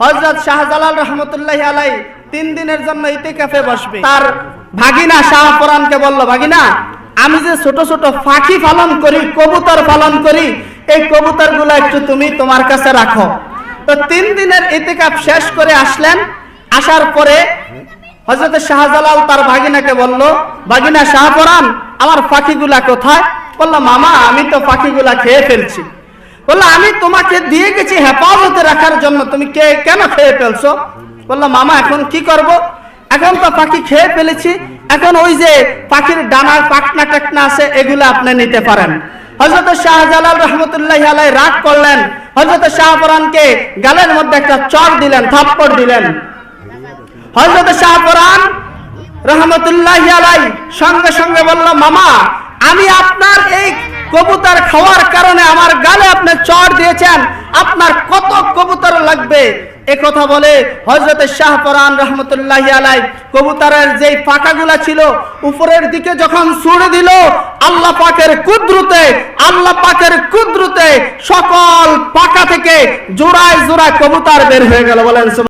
হযরত শাহজালাল রহমতুল্লাহি আলাইহি 3 দিনের জন্য ইতিকাফে বসবে। তার ভাগিনা শাহপরানকে বলল, ভাগিনা আমি যে ছোট ছোট পাখি পালন করি, কবুতর পালন করি, এই কবুতরগুলো একটু তুমি তোমার কাছে রাখো। তো 3 দিনের ইতিকাফ শেষ করে আসলেন। আসার পরে হযরত শাহজালাল তার ভাগিনাকে বলল, ভাগিনা শাহপরান আমার পাখিগুলা কোথায়? বলল, মামা আমি তো পাখিগুলা খেয়ে ফেলছি। বলল, আমি তোমাকে দিয়ে গেছি হেফাজতে রাখার জন্য, তুমি কেন খেয়ে ফেলছো? বলল, মামা এখন কি করব? এখন তো পাখি খেয়ে ফেলেছি, এখন ওই যে পাখির ডানার পাখনা টাকনা আছে এগুলো আপনি নিতে পারেন। হযরত শাহজালাল রহমতুল্লাহি আলাইহি রাগ করলেন, হযরত শাহপরানকে গালের মধ্যে একটা চড় দিলেন, থাপ্পড় দিলেন। হযরত শাহপরান রহমতুল্লাহি আলাইহি সঙ্গে সঙ্গে বলল, মামা আমি আপনার এই কবুতর খাওয়ার কারণে আমার গালে আপনি চড় দিয়েছেন, আপনার কত কবুতর লাগবে? এ কথা বলে হযরত শাহপরান রহমতুল্লাহি আলাইহি কবুতরের যেই পাখাগুলা ছিল উপরের দিকে যখন ছুড়ে দিল, আল্লাহ পাকের কুদরতে সকল পাখা থেকে জোড়ায় জোড়ায় কবুতর বের হয়ে গেল। বলেন